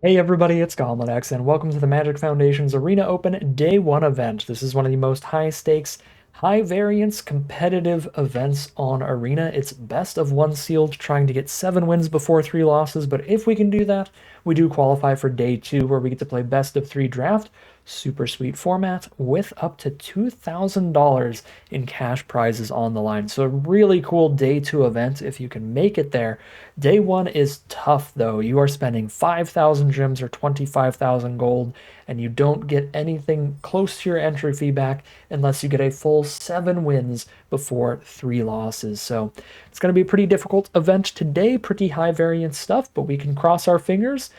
Hey everybody, it's GoblinX, and welcome to the Magic Foundation's Arena Open Day 1 event. This is one of the most high-stakes, high-variance, competitive events on Arena. It's best of one sealed, trying to get 7 wins before 3 losses, but if we can do that, we do qualify for Day 2, where we get to play best of 3 draft. Super sweet format with up to $2,000 in cash prizes on the line. So a really cool Day 2 event if you can make it there. Day 1 is tough though. You are spending 5,000 gems or 25,000 gold, and you don't get anything close to your entry fee back unless you get a full 7 wins before 3 losses. So it's going to be a pretty difficult event today, pretty high variance stuff, but we can cross our fingers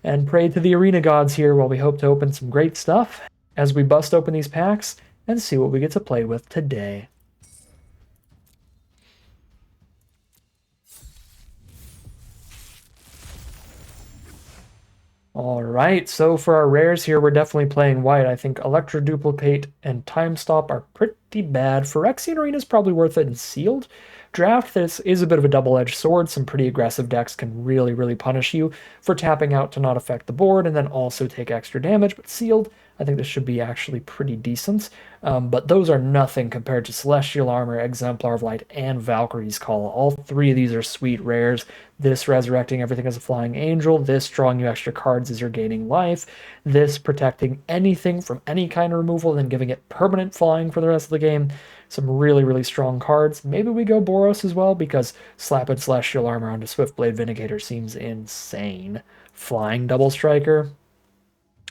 and pray to the arena gods here while we hope to open some great stuff as we bust open these packs and see what we get to play with today. All right, so for our rares here, we're definitely playing white. I think Electro Duplicate and Time Stop are pretty bad. Phyrexian Arena is probably worth it in sealed. Draft, this is a bit of a double-edged sword. Some pretty aggressive decks can really punish you for tapping out to not affect the board and then also take extra damage. But sealed, I think this should be actually pretty decent. But those are nothing compared to Celestial Armor, Exemplar of Light, and Valkyrie's Call. All three of these are sweet rares. This resurrecting everything as a flying angel, this drawing you extra cards as you're gaining life, this protecting anything from any kind of removal and then giving it permanent flying for the rest of the game. Some really strong cards. Maybe we go Boros as well because slapping Celestial Armor onto Swiftblade Vindicator seems insane. Flying Double Striker.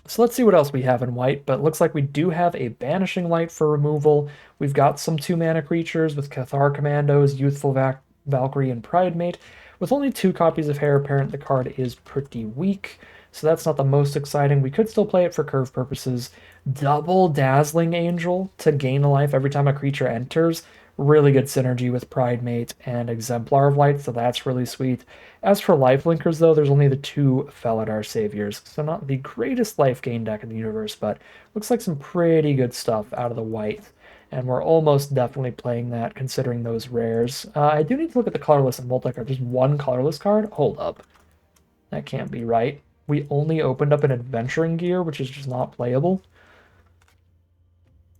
So let's see what else we have in white, but it looks like we do have a Banishing Light for removal. We've got some 2-mana creatures with Cathar Commandos, Youthful Valkyrie, and Pridemate. With only 2 copies of Heir Apparent, the card is pretty weak, so that's not the most exciting. We could still play it for curve purposes. Double Dazzling Angel to gain a life every time a creature enters. Really good synergy with Pridemate and Exemplar of Light, so that's really sweet. As for life linkers, though, there's only the 2 Felidar Saviors, so not the greatest life gain deck in the universe, but looks like some pretty good stuff out of the white. And we're almost definitely playing that, considering those rares. I do need to look at the colorless and multi-card. There's one colorless card? Hold up. That can't be right. We only opened up an Adventuring Gear, which is just not playable.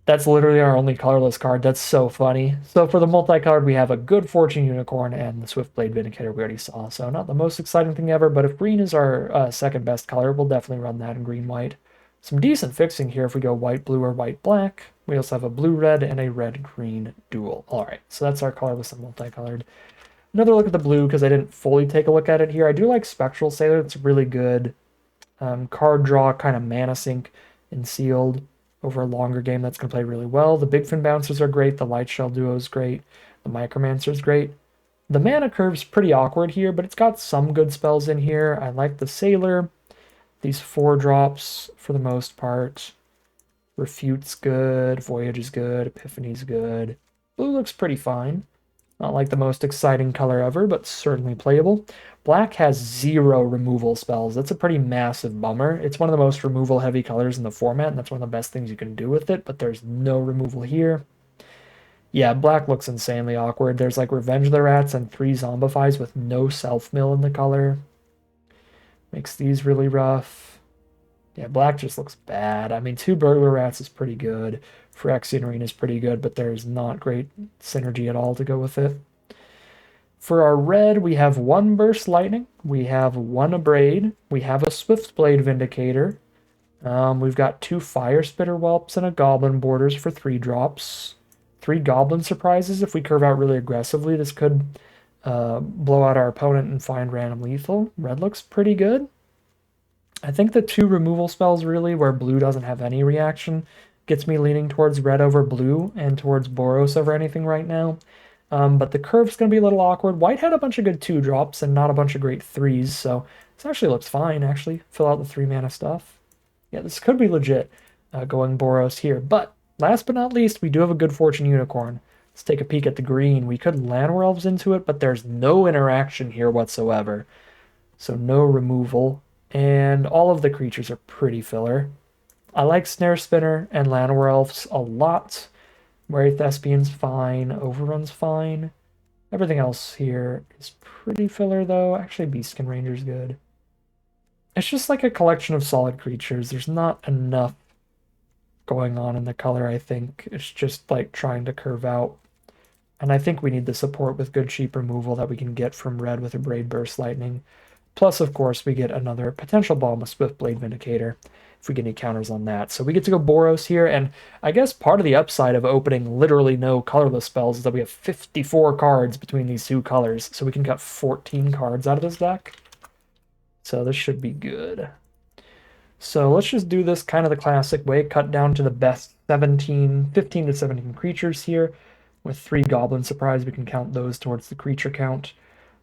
That's literally our only colorless card. That's so funny. So for the multi-card, we have a Good Fortune Unicorn and the Swiftblade Vindicator we already saw. So not the most exciting thing ever, but if green is our second best color, we'll definitely run that in green-white. Some decent fixing here if we go white-blue or white-black. We also have a blue-red and a red-green dual. All right, so that's our colorless and multicolored. Another look at the blue because I didn't fully take a look at it here. I do like Spectral Sailor. It's really good. Card draw, kind of mana sink and sealed over a longer game. That's going to play really well. The Big Fin Bouncers are great. The Light Shell Duo is great. The Micromancer is great. The mana curve's pretty awkward here, but it's got some good spells in here. I like the Sailor. These 4 drops for the most part. Refute's good. Voyage is good. Epiphany's good. Blue looks pretty fine. Not like the most exciting color ever, but certainly playable. Black has 0 removal spells. That's a pretty massive bummer. It's one of the most removal heavy colors in the format, and that's one of the best things you can do with it, but there's no removal here. Yeah, black looks insanely awkward. There's like Revenge of the Rats and 3 Zombifies with no self-mill in the color. Makes these really rough. Yeah, black just looks bad. I mean, 2 Burglar Rats is pretty good. Phyrexian Arena is pretty good, but there's not great synergy at all to go with it. For our red, we have 1 Burst Lightning, we have 1 Abrade, we have a Swiftblade Vindicator, we've got 2 Fire Spitter Whelps and a Goblin Borders for 3 drops. 3 Goblin Surprises. If we curve out really aggressively, this could blow out our opponent and find random lethal. Red looks pretty good. I think the 2 removal spells really, where blue doesn't have any reaction, gets me leaning towards red over blue and towards Boros over anything right now. But the curve's going to be a little awkward. White had a bunch of good 2 drops and not a bunch of great 3s, so this actually looks fine, actually. Fill out the 3 mana stuff. Yeah, this could be legit going Boros here. But last but not least, we do have a Good Fortune Unicorn. Let's take a peek at the green. We could Llanowar Elves into it, but there's no interaction here whatsoever. So no removal. And all of the creatures are pretty filler. I like Snare Spinner and Llanowar Elves a lot. Wraith Thespian's fine. Overrun's fine. Everything else here is pretty filler, though. Actually, Beastkin Ranger's good. It's just like a collection of solid creatures. There's not enough going on in the color, I think. It's just like trying to curve out. And I think we need the support with good cheap removal that we can get from red with a Braid Burst Lightning. Plus, of course, we get another potential bomb with Swift Blade Vindicator if we get any counters on that. So we get to go Boros here, and I guess part of the upside of opening literally no colorless spells is that we have 54 cards between these two colors, so we can cut 14 cards out of this deck. So this should be good. So let's just do this kind of the classic way, cut down to the best 15 to 17 creatures here. With 3 Goblin Surprise, we can count those towards the creature count.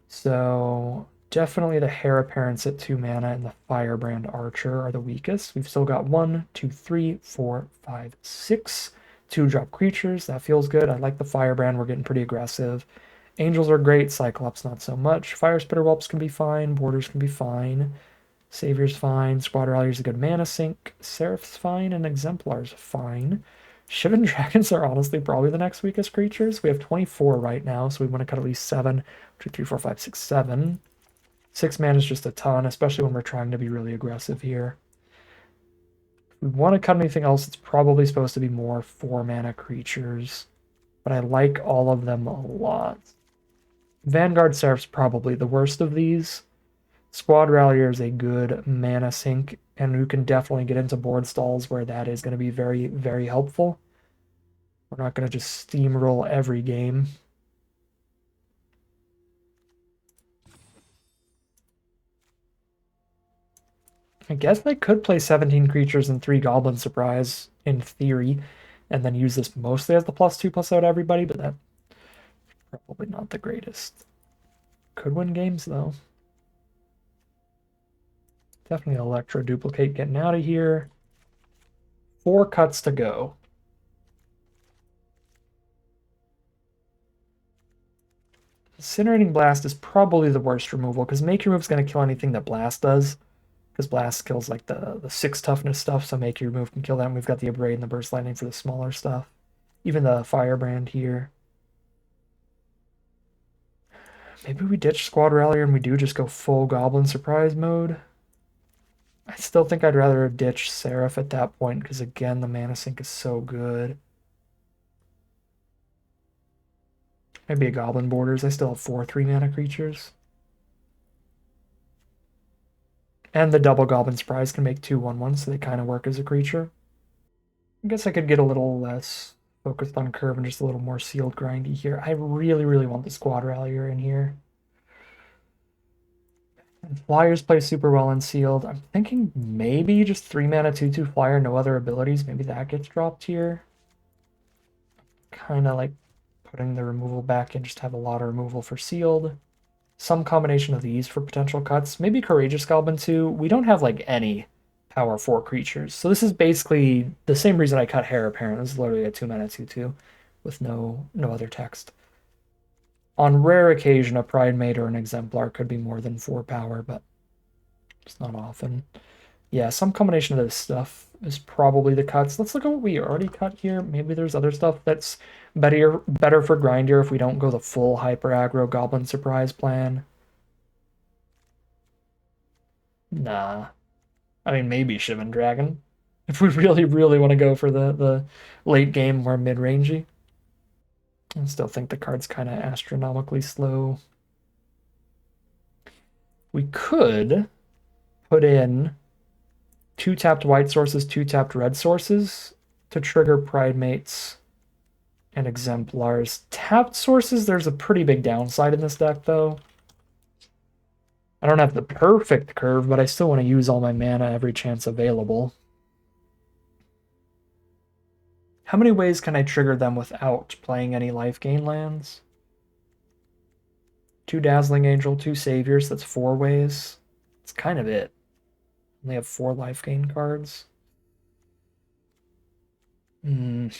So definitely the Heir Apparents at 2 mana and the Firebrand Archer are the weakest. We've still got 1, 2, 3, 4, 5, 6 2-drop creatures. That feels good. I like the Firebrand. We're getting pretty aggressive. Angels are great. Cyclops not so much. Fire Spitter Whelps can be fine. Borders can be fine. Savior's fine. Squad Rallier's a good mana sink. Seraph's fine. And Exemplar's fine. Shivan Dragons are honestly probably the next weakest creatures. We have 24 right now, so we want to cut at least 7. 2, 3, 4, 5, 6, 7. 6 mana is just a ton, especially when we're trying to be really aggressive here. If we want to cut anything else, it's probably supposed to be more 4 mana creatures. But I like all of them a lot. Vanguard Seraph's probably the worst of these. Squad Rallier is a good mana sink, and you can definitely get into board stalls where that is going to be very, very helpful. We're not going to just steamroll every game. I guess I could play 17 creatures and 3 Goblin Surprise, in theory, and then use this mostly as the +2/+0 to everybody, but that's probably not the greatest. Could win games, though. Definitely Electro Duplicate getting out of here. 4 cuts to go. Incinerating Blast is probably the worst removal, because Make Your Move is going to kill anything that Blast does. Because Blast kills like the 6 toughness stuff, so Make Your Move can kill that. And we've got the Abrade and the Burst Lightning for the smaller stuff. Even the Firebrand here. Maybe we ditch Squad Rallier and we do just go full Goblin Surprise mode. I still think I'd rather ditch Seraph at that point, because again, the mana sink is so good. Maybe a Goblin Borders. I still have 4 3-mana creatures. And the double Goblin Surprise can make 2/1/1s, so they kind of work as a creature. I guess I could get a little less focused on curve and just a little more sealed grindy here. I really, really want the Squad Rallier in here. And Flyers play super well in sealed. I'm thinking maybe just 3-mana 2/2 Flyer, no other abilities. Maybe that gets dropped here. Kind of like putting the removal back in, just have a lot of removal for sealed. Some combination of these for potential cuts. Maybe Courageous Goblin too. We don't have like any power 4 creatures. So this is basically the same reason I cut Heir Apparent. This is literally a 2-mana 2/2 with no other text. On rare occasion, a Pride Mate or an Exemplar could be more than 4 power, but it's not often. Yeah, some combination of this stuff is probably the cuts. Let's look at what we already cut here. Maybe there's other stuff that's better for Grindier if we don't go the full hyper aggro Goblin Surprise plan. Nah. I mean, maybe Shivan Dragon. If we really, really want to go for the late game more mid-rangey. I still think the card's kind of astronomically slow. We could put in 2 tapped white sources, 2 tapped red sources to trigger Pride Mates and Exemplars. Tapped sources, there's a pretty big downside in this deck, though. I don't have the perfect curve, but I still want to use all my mana every chance available. How many ways can I trigger them without playing any life gain lands? 2 Dazzling Angel, 2 Saviors, that's 4 ways. That's kind of it. Only have 4 life gain cards. Do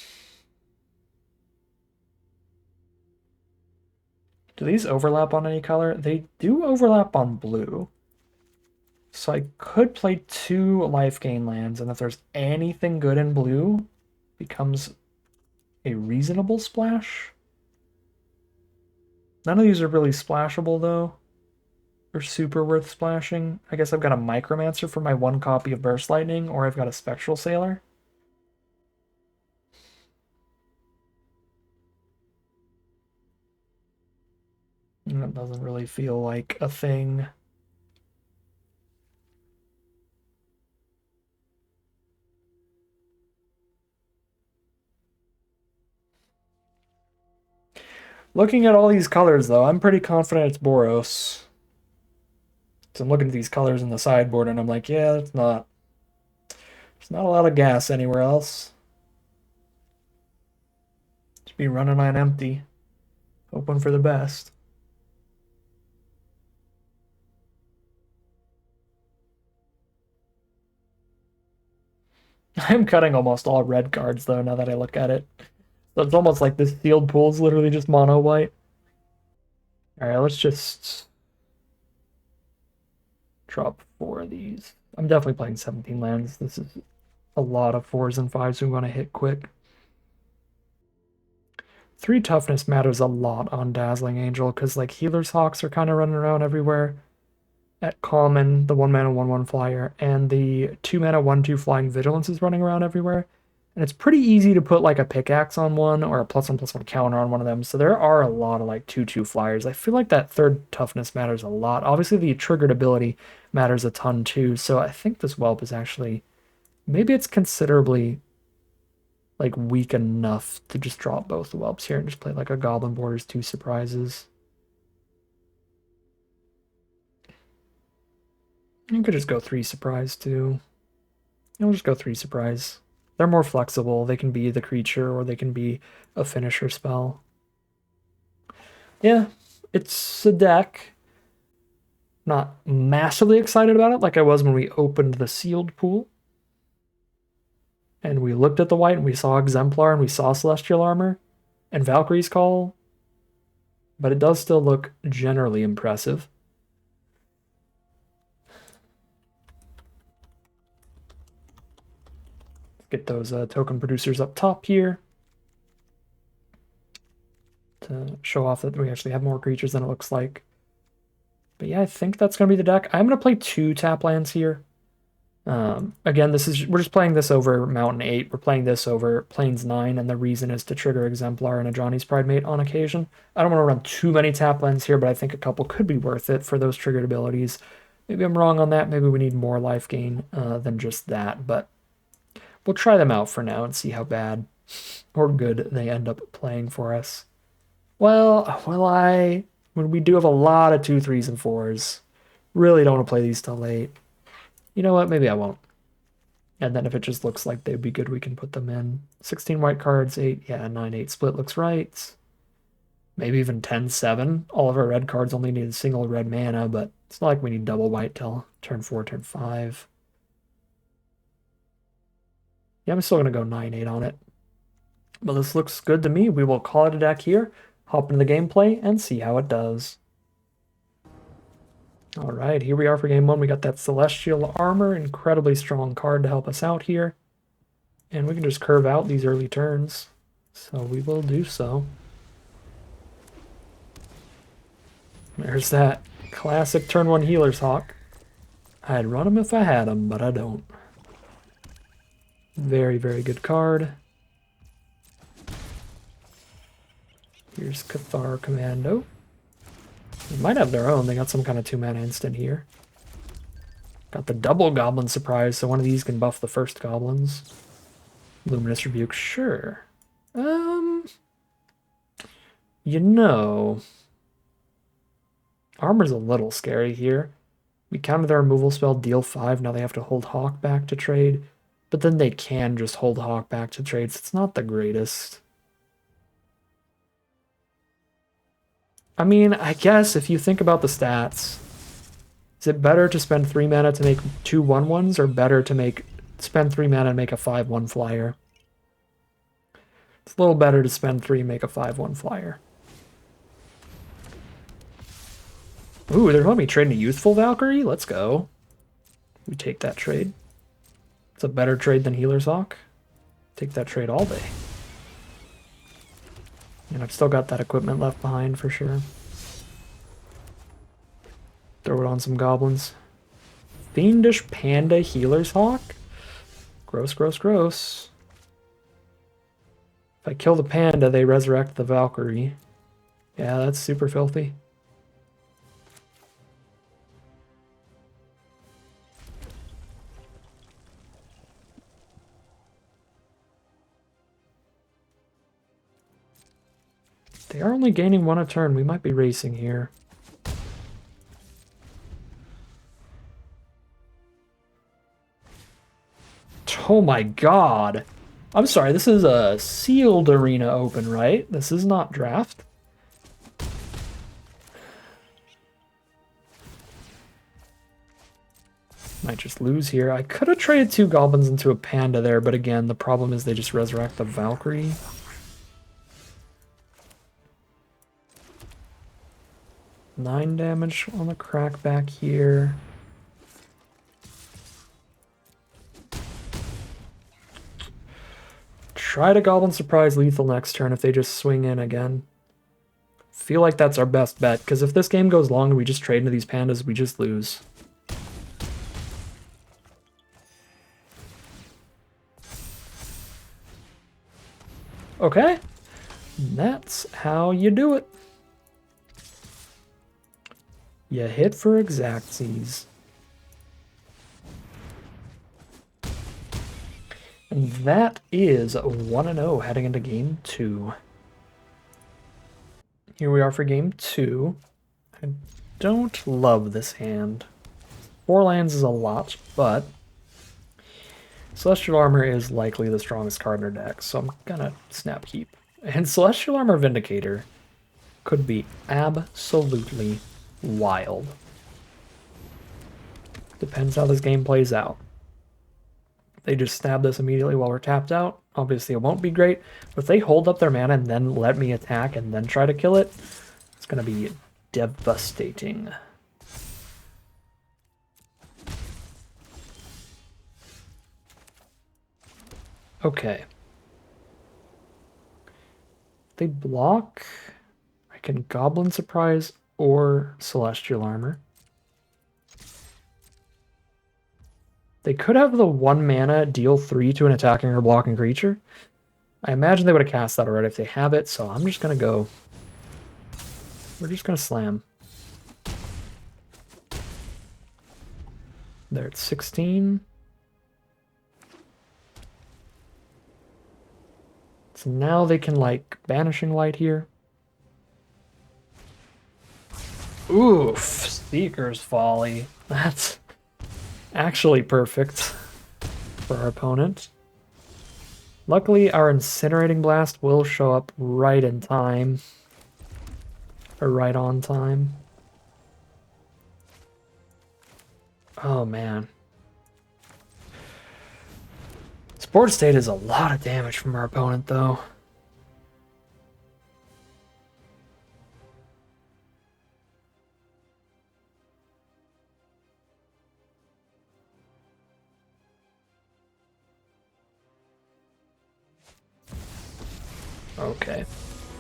these overlap on any color? They do overlap on blue. So I could play 2 life gain lands, and if there's anything good in blue, becomes a reasonable splash. None of these are really splashable, though. are super worth splashing. I guess I've got a Micromancer for my one copy of Burst Lightning, or I've got a Spectral Sailor. And that doesn't really feel like a thing. Looking at all these colors, though, I'm pretty confident it's Boros. So I'm looking at these colors in the sideboard, and I'm like, yeah, it's not. There's not a lot of gas anywhere else. Just be running on empty, hoping for the best. I'm cutting almost all red cards, though, now that I look at it. So it's almost like this sealed pool is literally just mono white. All right, let's just drop 4 of these. I'm definitely playing 17 lands. This is a lot of 4s and 5s we want to hit quick. 3 toughness matters a lot on Dazzling Angel because like Healer's Hawks are kind of running around everywhere. At common, the 1 mana 1/1 flyer, and the 2 mana 1/2 flying vigilance is running around everywhere. And it's pretty easy to put like a pickaxe on one or a +1/+1 counter on one of them. So there are a lot of like 2/2 flyers. I feel like that 3rd toughness matters a lot. Obviously, the triggered ability matters a ton too. So I think this whelp is actually maybe it's considerably like weak enough to just drop both the whelps here and just play like a Goblin Borders 2 surprises. You could just go 3 surprise too. You'll just go 3 surprise. They're more flexible. They can be the creature or they can be a finisher spell. Yeah, it's a deck. Not massively excited about it like I was when we opened the sealed pool. And we looked at the white and we saw Exemplar and we saw Celestial Armor and Valkyrie's Call. But it does still look generally impressive. Get those token producers up top here to show off that we actually have more creatures than it looks like. But yeah, I think that's going to be the deck. I'm going to play 2 tap lands here. Again, we're just playing this over Mountain 8. We're playing this over Plains 9, and the reason is to trigger Exemplar and a Johnny's Pride Mate on occasion. I don't want to run too many tap lands here, but I think a couple could be worth it for those triggered abilities. Maybe I'm wrong on that. Maybe we need more life gain than just that, but we'll try them out for now and see how bad or good they end up playing for us. Well, when we do have a lot of 2, 3s, and 4s, really don't want to play these till late. You know what? Maybe I won't. And then if it just looks like they'd be good, we can put them in. 16 white cards, 8, yeah, 9/8 split looks right. Maybe even 10/7. All of our red cards only need a single red mana, but it's not like we need double white till turn 4, turn 5. Yeah, I'm still going to go 9/8 on it. But this looks good to me. We will call it a deck here, hop into the gameplay, and see how it does. All right, here we are for game 1. We got that Celestial Armor, incredibly strong card to help us out here. And we can just curve out these early turns. So we will do so. There's that classic turn 1 Healer's Hawk. I'd run him if I had him, but I don't. Very, very good card. Here's Cathar Commando. They might have their own. They got some kind of 2 mana instant here. Got the double goblin surprise, so one of these can buff the first goblins. Luminous Rebuke, sure. You know, Armor's a little scary here. We counted their removal spell, deal 5. Now they have to hold Hawk back to trade. But then they can just hold Hawk back to trade, so it's not the greatest. I mean, I guess if you think about the stats, is it better to spend 3 mana to make 2 1/1s or better to spend 3 mana and make a 5/1 flyer? It's a little better to spend 3 and make a 5/1 flyer. Ooh, they're letting me trade a Youthful Valkyrie? Let's go. We take that trade. It's a better trade than Healer's Hawk. Take that trade all day. And I've still got that equipment left behind for sure. Throw it on some goblins. Fiendish Panda Healer's Hawk? Gross, gross, gross. If I kill the panda, they resurrect the Valkyrie. Yeah, that's super filthy. They are only gaining 1 a turn. We might be racing here. Oh my god. I'm sorry, this is a sealed arena open, right? This is not draft. Might just lose here. I could have traded 2 goblins into a panda there, but again, the problem is they just resurrect the Valkyrie. Nine damage on the crackback here. Try to Goblin Surprise lethal next turn if they just swing in again. Feel like that's our best bet, because if this game goes long and we just trade into these pandas, we just lose. Okay, that's how you do it. You hit for exactsies. And that is 1-0 heading into game 2. Here we are for game 2. I don't love this hand. 4 lands is a lot, but Celestial Armor is likely the strongest card in our deck, so I'm gonna snap keep. And Celestial Armor Vindicator could be absolutely wild. Depends how this game plays out. If they just stab this immediately while we're tapped out, obviously it won't be great. But if they hold up their mana and then let me attack and then try to kill it, it's going to be devastating. Okay. If they block, I can Goblin Surprise or Celestial Armor. They could have the 1 mana deal 3 to an attacking or blocking creature. I imagine they would have cast that already if they have it, so I'm just going to go. We're just going to slam. They're at 16. So now they can, like, Banishing Light here. Oof, Seeker's Folly. That's actually perfect for our opponent. Luckily, our Incinerating Blast will show up right in time. Or right on time. Oh, man. Sport State is a lot of damage from our opponent, though. Okay.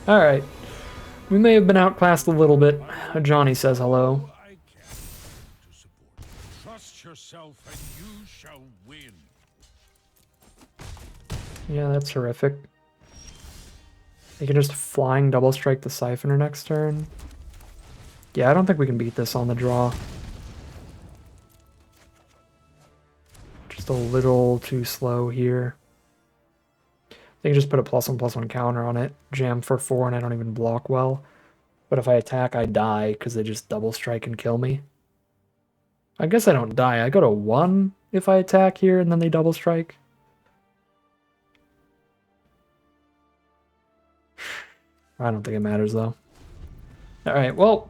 Alright. We may have been outclassed a little bit. Johnny says hello. Trust yourself and you shall win. Yeah, that's horrific. They can just flying double strike the Siphoner next turn. Yeah, I don't think we can beat this on the draw. Just a little too slow here. They can just put a +1/+1 counter on it, jam for 4, and I don't even block well. But if I attack, I die because they just double strike and kill me. I guess I don't die. I go to 1 if I attack here and then they double strike. I don't think it matters though. Alright, well,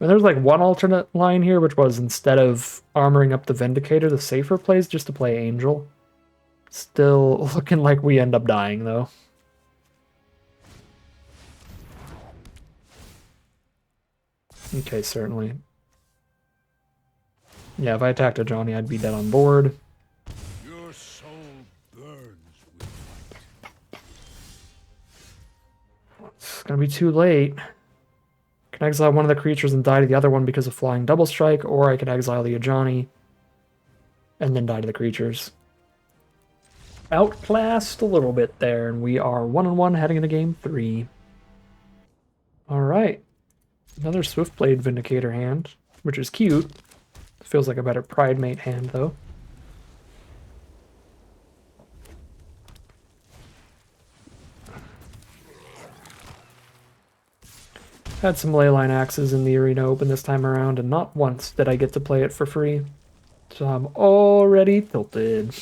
there's like one alternate line here, which was instead of armoring up the Vindicator, the safer play is just to play Angel. Still looking like we end up dying though. Okay, certainly. Yeah, if I attacked a Johnny, I'd be dead on board. Your soul burns with light. It's gonna be too late. can exile one of the creatures and die to the other one because of flying double strike, or I can exile the Ajani and then die to the creatures. Outclassed a little bit there, and we are 1-1 heading into game 3. Alright. Another Swiftblade Vindicator hand, which is cute. Feels like a better Pridemate hand, though. Had some Leyline Axes in the Arena Open this time around, and not once did I get to play it for free. So I'm already tilted.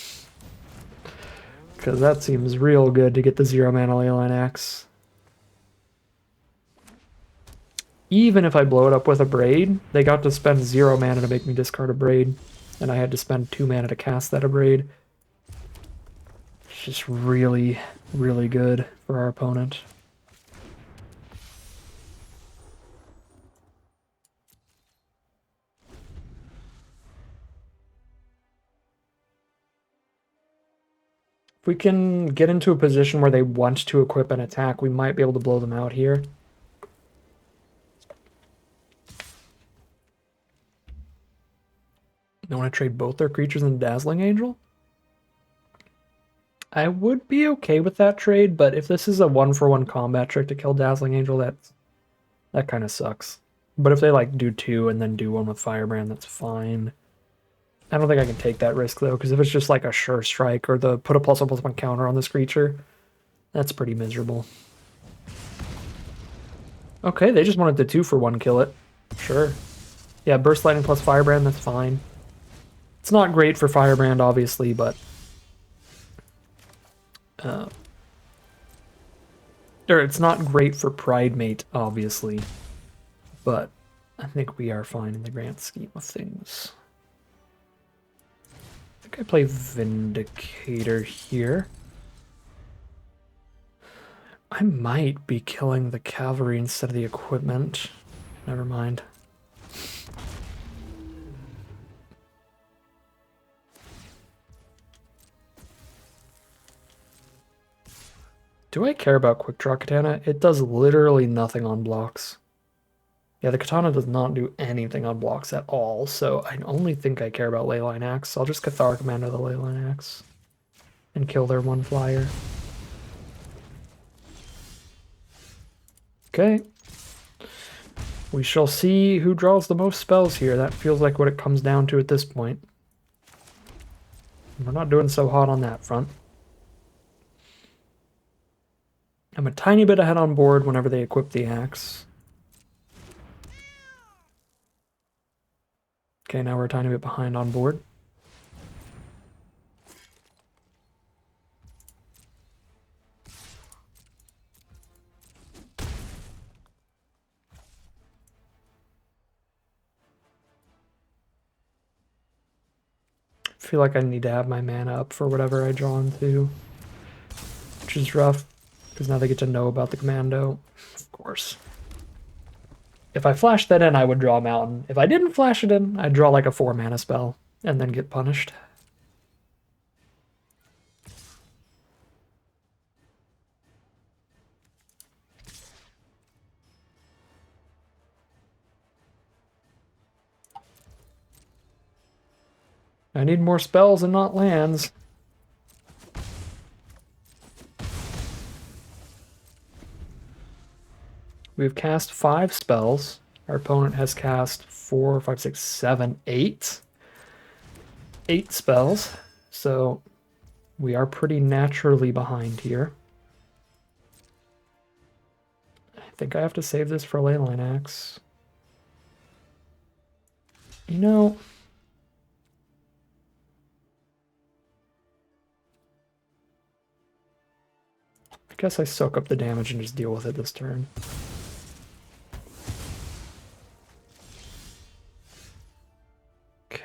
Because that seems real good to get the 0-mana Leyline Axe. Even if I blow it up with a Braid, they got to spend 0 mana to make me discard a Braid. And I had to spend 2 mana to cast that Braid. It's just really, really good for our opponent. If we can get into a position where they want to equip an attack, we might be able to blow them out here. They want to trade both their creatures in Dazzling Angel? I would be okay with that trade, but if this is a 1-for-1 combat trick to kill Dazzling Angel, that kind of sucks. But if they like do 2 and then do 1 with Firebrand, that's fine. I don't think I can take that risk though, because if it's just like a sure strike or the put a +1/+1 counter on this creature, that's pretty miserable. Okay, they just wanted to 2-for-1 kill it. Sure. Yeah, Burst Lightning plus Firebrand, that's fine. It's not great for Firebrand, obviously, but or it's not great for Pridemate, obviously, but I think we are fine in the grand scheme of things. I think I play Vindicator here. I might be killing the cavalry instead of the equipment. Never mind. Do I care about Quick Draw Katana? It does literally nothing on blocks. Yeah, the Katana does not do anything on blocks at all, so I only think I care about Leyline Axe. I'll just Cathar Commando the Leyline Axe and kill their 1 flyer. Okay. We shall see who draws the most spells here. That feels like what it comes down to at this point. We're not doing so hot on that front. I'm a tiny bit ahead on board whenever they equip the axe. Okay, now we're a tiny bit behind on board. I feel like I need to have my mana up for whatever I draw into, which is rough, because now they get to know about the commando, of course. If I flashed that in, I would draw Mountain. If I didn't flash it in, I'd draw like a 4-mana spell and then get punished. I need more spells and not lands. We've cast 5 spells. Our opponent has cast 4, 5, 6, 7, 8. 8 spells. So we are pretty naturally behind here. I think I have to save this for Leyline Axe. You know, I guess I soak up the damage and just deal with it this turn.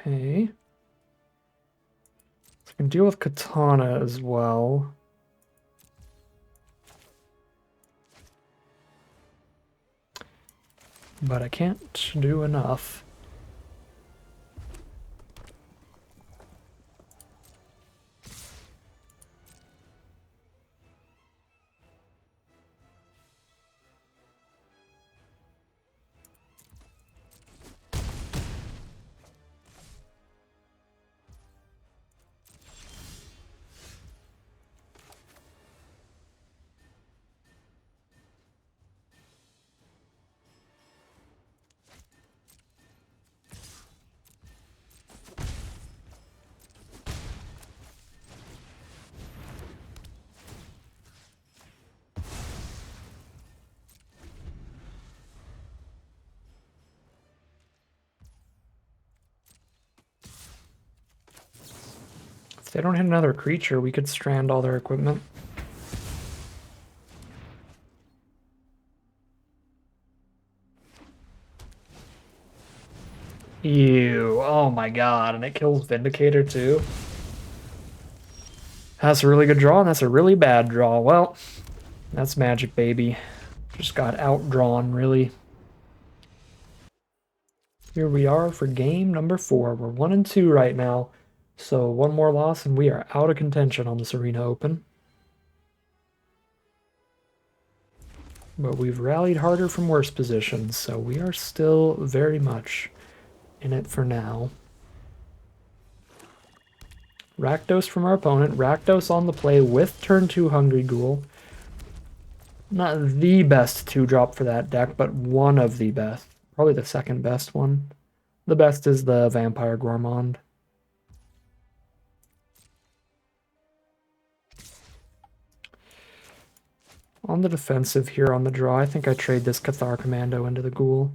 Okay. So I can deal with Katana as well. But I can't do enough. they don't hit another creature, we could strand all their equipment. Ew, oh my god, and it kills Vindicator too. That's a really good draw, and that's a really bad draw. Well, that's Magic, baby. Just got outdrawn, really. Here we are for game number 4. We're 1-2 right now. So one more loss and we are out of contention on this Arena Open. But we've rallied harder from worse positions, so we are still very much in it for now. Rakdos from our opponent. Rakdos on the play with turn 2 Hungry Ghoul. Not the best 2-drop for that deck, but one of the best. Probably the second best one. The best is the Vampire Gourmand. On the defensive here on the draw, I think I trade this Cathar Commando into the Ghoul.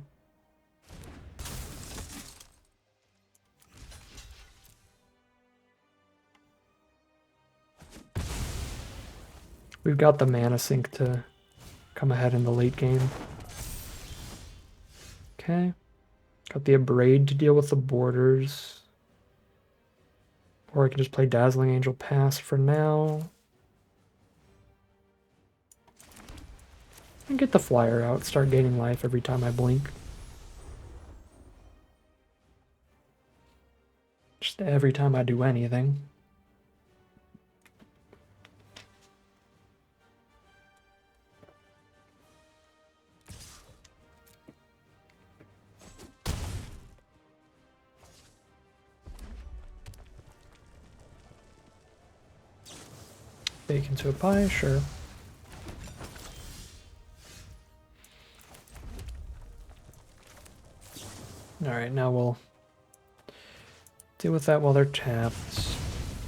We've got the mana sink to come ahead in the late game. Okay. Got the Abrade to deal with the borders. Or I can just play Dazzling Angel Pass for now. And get the flyer out, start gaining life every time I blink. Just every time I do anything. Bake into a pie, sure. Alright, now we'll deal with that while they're tapped.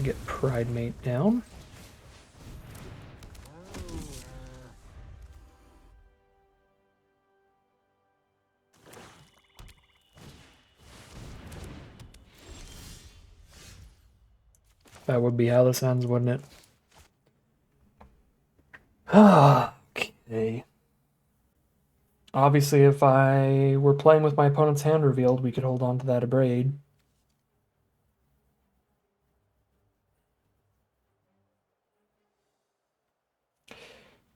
Get Pride Mate down. That would be how this ends, wouldn't it? Okay. Obviously, if I were playing with my opponent's hand revealed, we could hold on to that Abrade.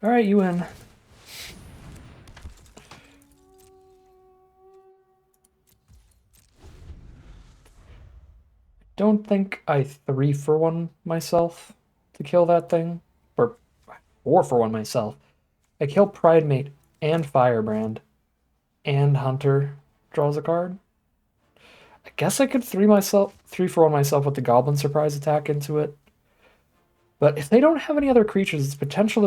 Alright, you win. Don't think I 3-for-1 myself to kill that thing. Or 4-for-1 myself. I kill Pride Mate and Firebrand. And Hunter draws a card. I guess I could 3-for-1 myself with the Goblin Surprise attack into it. But if they don't have any other creatures, it's possible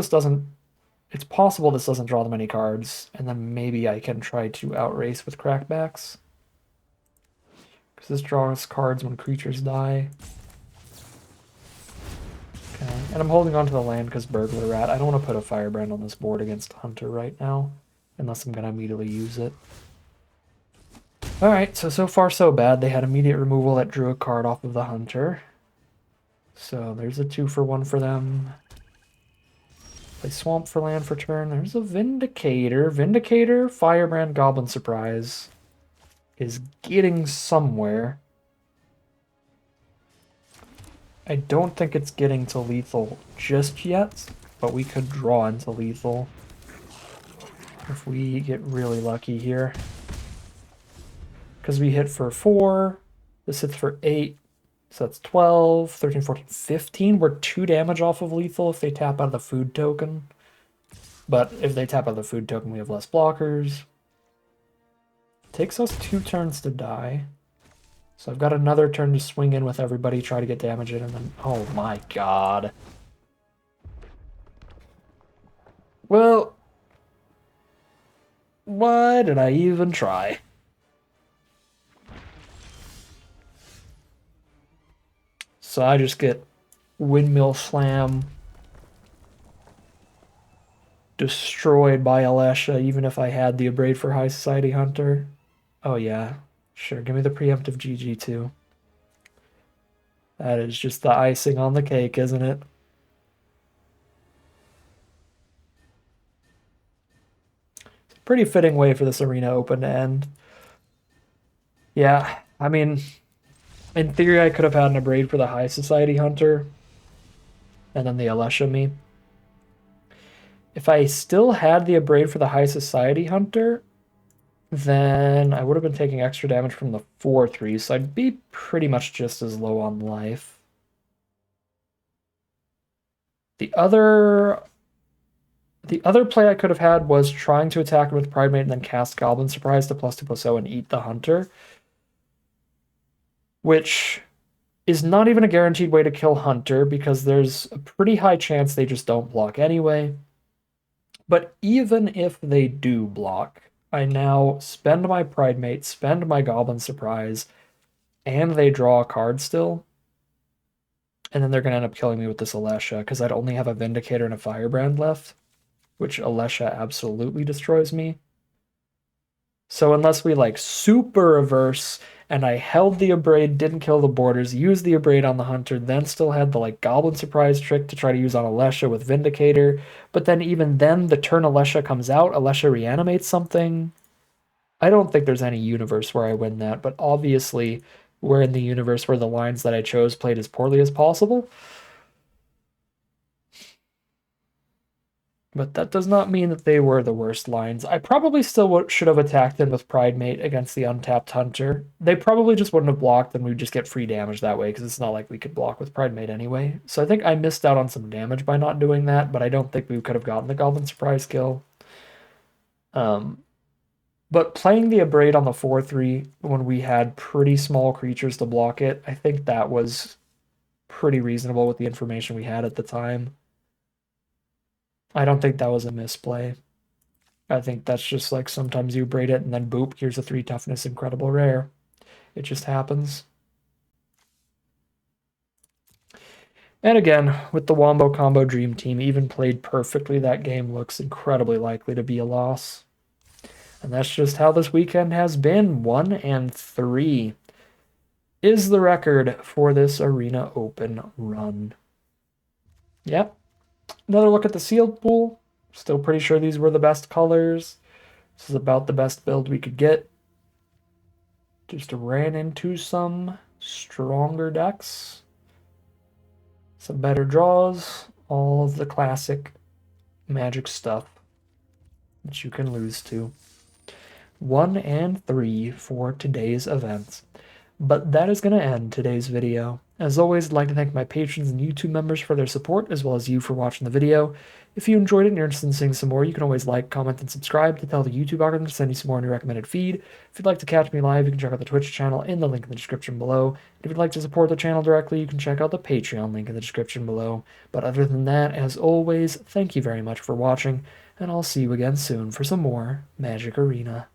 this doesn't draw them any cards, and then maybe I can try to outrace with Crackbacks. Because this draws cards when creatures die. Okay, and I'm holding on to the land because Burglar Rat. I don't want to put a Firebrand on this board against Hunter right now, unless I'm going to immediately use it. Alright, so far so bad. They had immediate removal that drew a card off of the Hunter. So there's a 2-for-1 for them. Play Swamp for land for turn. There's a Vindicator. Vindicator, Firebrand, Goblin Surprise is getting somewhere. I don't think it's getting to lethal just yet, but we could draw into lethal if we get really lucky here. Because we hit for 4, this hits for 8, so that's 12, 13, 14, 15. We're 2 damage off of lethal if they tap out of the food token. But if they tap out of the food token, we have less blockers. Takes us 2 turns to die. So I've got another turn to swing in with everybody, try to get damage in, and then... Oh my god. Well... why did I even try? So I just get Windmill Slam destroyed by Alesha, even if I had the Abrade for High Society Hunter. Oh yeah, sure, give me the preemptive GG too. That is just the icing on the cake, isn't it? Pretty fitting way for this arena open to end. Yeah, I mean, in theory, I could have had an Abrade for the High Society Hunter, and then the Alesha me. If I still had the Abrade for the High Society Hunter, then I would have been taking extra damage from the 4-3, so I'd be pretty much just as low on life. The other play I could have had was trying to attack with Pridemate and then cast Goblin Surprise to +2/+0 and eat the Hunter, which is not even a guaranteed way to kill Hunter because there's a pretty high chance they just don't block anyway. But even if they do block, I now spend my Pridemate, spend my Goblin Surprise, and they draw a card still. And then they're going to end up killing me with this Alesha because I'd only have a Vindicator and a Firebrand left, which Alesha absolutely destroys me. So unless we like super reverse and I held the Abrade, didn't kill the borders, used the Abrade on the Hunter, then still had the like Goblin Surprise trick to try to use on Alesha with Vindicator, but then even then the turn Alesha comes out, Alesha reanimates something. I don't think there's any universe where I win that, but obviously we're in the universe where the lines that I chose played as poorly as possible. But that does not mean that they were the worst lines. I probably still should have attacked them with Pridemate against the untapped Hunter. They probably just wouldn't have blocked, and we'd just get free damage that way, because it's not like we could block with Pridemate anyway. So I think I missed out on some damage by not doing that, but I don't think we could have gotten the Goblin Surprise kill. But playing the Abrade on the 4-3 when we had pretty small creatures to block it, I think that was pretty reasonable with the information we had at the time. I don't think that was a misplay. I think that's just like sometimes you braid it and then boop, here's a 3 toughness incredible rare. It just happens. And again, with the Wombo Combo Dream Team, even played perfectly, that game looks incredibly likely to be a loss. And that's just how this weekend has been. 1-3 is the record for this Arena Open run. Yep. Another look at the sealed pool. Still pretty sure these were the best colors. This is about the best build we could get. Just ran into some stronger decks. Some better draws. All of the classic Magic stuff that you can lose to. 1-3 for today's events. But that is going to end today's video. As always, I'd like to thank my patrons and YouTube members for their support, as well as you for watching the video. If you enjoyed it and you're interested in seeing some more, you can always like, comment, and subscribe to tell the YouTube algorithm to send you some more in your recommended feed. If you'd like to catch me live, you can check out the Twitch channel in the link in the description below. And if you'd like to support the channel directly, you can check out the Patreon link in the description below. But other than that, as always, thank you very much for watching, and I'll see you again soon for some more Magic Arena.